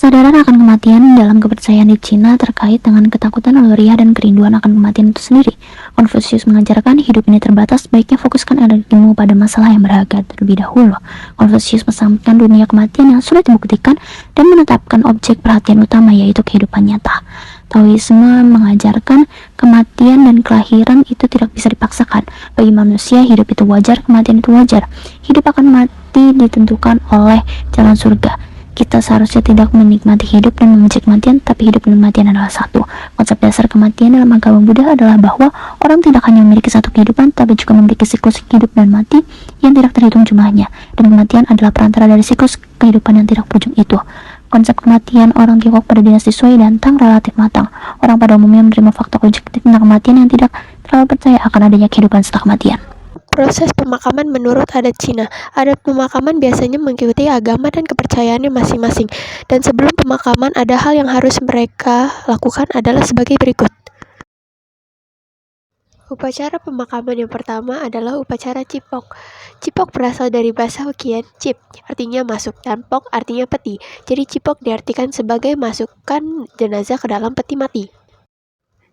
Kesadaran akan kematian dalam kepercayaan di Cina terkait dengan ketakutan naluriah dan kerinduan akan kematian itu sendiri. Konfusius mengajarkan hidup ini terbatas, baiknya fokuskan energimu pada masalah yang berharga terlebih dahulu. Konfusius mensampaikan dunia kematian yang sulit dibuktikan dan menetapkan objek perhatian utama yaitu kehidupan nyata. Taoisme mengajarkan kematian dan kelahiran itu tidak bisa dipaksakan. Bagi manusia, hidup itu wajar, kematian itu wajar. Hidup akan mati ditentukan oleh jalan surga. Kita seharusnya tidak menikmati hidup dan membenci kematian, tapi hidup dan kematian adalah satu. Konsep dasar kematian dalam agama Buddha adalah bahwa orang tidak hanya memiliki satu kehidupan, tapi juga memiliki siklus hidup dan mati yang tidak terhitung jumlahnya. Dan kematian adalah perantara dari siklus kehidupan yang tidak berujung itu. Konsep kematian orang Tiongkok pada dinasti Sui dan Tang relatif matang. Orang pada umumnya menerima fakta objektif tentang kematian yang tidak terlalu percaya akan adanya kehidupan setelah kematian. Proses pemakaman menurut adat Cina. Adat pemakaman biasanya mengikuti agama dan kepercayaannya masing-masing. Dan sebelum pemakaman, ada hal yang harus mereka lakukan adalah sebagai berikut. Upacara pemakaman yang pertama adalah upacara cipok. Cipok berasal dari bahasa Hokkien, cip, artinya masuk, dan pok artinya peti. Jadi cipok diartikan sebagai masukkan jenazah ke dalam peti mati.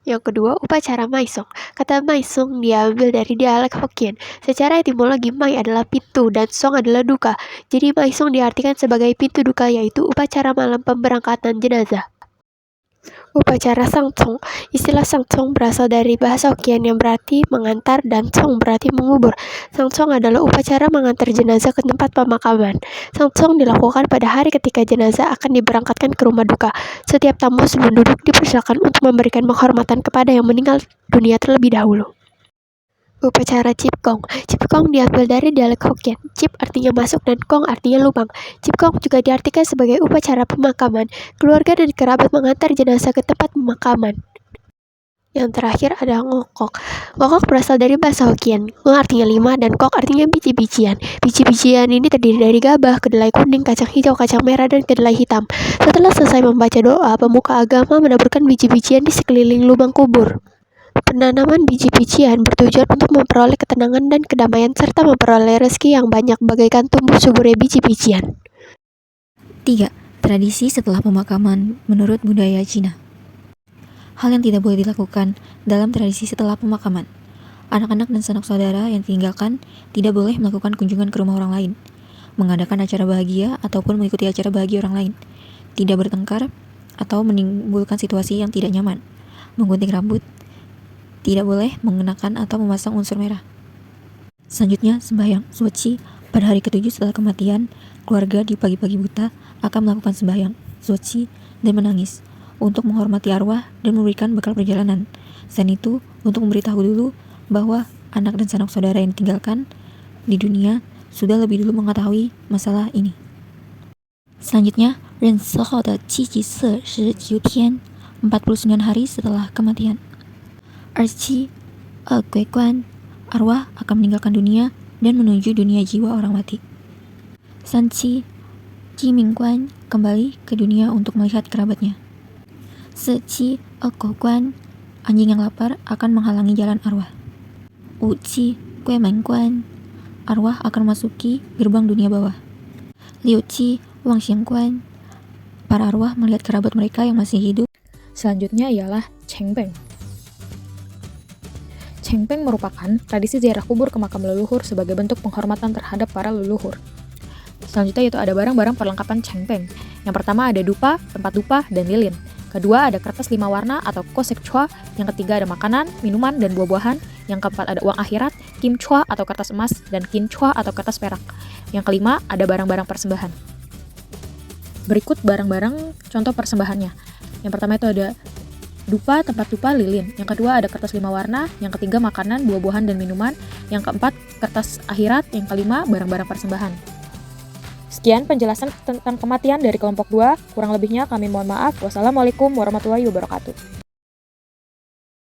Yang kedua, upacara maisong. Kata maisong diambil dari dialek Hokkien. Secara etimologi, mai adalah pintu dan song adalah duka. Jadi maisong diartikan sebagai pintu duka, yaitu upacara malam pemberangkatan jenazah. Upacara sangcong. Istilah sangcong berasal dari bahasa Hokkien yang berarti mengantar dan cong berarti mengubur. Sangcong adalah upacara mengantar jenazah ke tempat pemakaman. Sangcong dilakukan pada hari ketika jenazah akan diberangkatkan ke rumah duka. Setiap tamu sebelum duduk dipersilakan untuk memberikan penghormatan kepada yang meninggal dunia terlebih dahulu. Upacara Cipkong. Cipkong diambil dari dialek Hokkien. Cip artinya masuk dan kong artinya lubang. Cipkong juga diartikan sebagai upacara pemakaman. Keluarga dan kerabat mengantar jenazah ke tempat pemakaman. Yang terakhir ada ngokok. Ngokok berasal dari bahasa Hokkien. Ngok artinya 5 dan kok artinya biji-bijian. Biji-bijian ini terdiri dari gabah, kedelai kuning, kacang hijau, kacang merah, dan kedelai hitam. Setelah selesai membaca doa, pemuka agama menaburkan biji-bijian di sekeliling lubang kubur. Penanaman biji-bijian bertujuan untuk memperoleh ketenangan dan kedamaian serta memperoleh rezeki yang banyak bagaikan tumbuh suburnya biji-bijian. 3. Tradisi setelah pemakaman menurut budaya Cina. Hal yang tidak boleh dilakukan dalam tradisi setelah pemakaman. Anak-anak dan sanak saudara yang ditinggalkan tidak boleh melakukan kunjungan ke rumah orang lain, mengadakan acara bahagia ataupun mengikuti acara bahagia orang lain, tidak bertengkar atau menimbulkan situasi yang tidak nyaman, menggunting rambut, tidak boleh mengenakan atau memasang unsur merah. Selanjutnya, sembahyang Zuoqi. Pada hari ke-7 setelah kematian, keluarga di pagi-pagi buta akan melakukan sembahyang Zuoqi dan menangis untuk menghormati arwah dan memberikan bekal perjalanan. Selain itu, untuk memberitahu dulu bahwa anak dan sanak saudara yang ditinggalkan di dunia sudah lebih dulu mengetahui masalah ini. Selanjutnya, Ren Sehou de Qi Ji Se Shi Jiu Tian, 49 hari setelah kematian. Arci, Gui Guan, arwah akan meninggalkan dunia dan menuju dunia jiwa orang mati. Sanci, Ji Ming Guan, kembali ke dunia untuk melihat kerabatnya. Seci, Gou Guan, anjing yang lapar akan menghalangi jalan arwah. Uci, Gui Men Guan, arwah akan memasuki gerbang dunia bawah. Liu Qi, Wang Xiang Guan, para arwah melihat kerabat mereka yang masih hidup. Selanjutnya ialah Chengbeng. Chengbeng merupakan tradisi ziarah kubur ke makam leluhur sebagai bentuk penghormatan terhadap para leluhur. Selanjutnya yaitu ada barang-barang perlengkapan Chengbeng. Yang pertama ada dupa, tempat dupa, dan lilin. Kedua ada kertas 5 warna atau kosek chua. Yang ketiga ada makanan, minuman, dan buah-buahan. Yang keempat ada uang akhirat, kim chua atau kertas emas, dan kin chua atau kertas perak. Yang kelima ada barang-barang persembahan. Berikut barang-barang contoh persembahannya. Yang pertama itu ada dupa, tempat dupa, lilin. Yang kedua ada kertas 5 warna. Yang ketiga makanan, buah-buahan, dan minuman. Yang keempat kertas akhirat. Yang kelima barang-barang persembahan. Sekian penjelasan tentang kematian dari kelompok 2. Kurang lebihnya kami mohon maaf. Wassalamualaikum warahmatullahi wabarakatuh.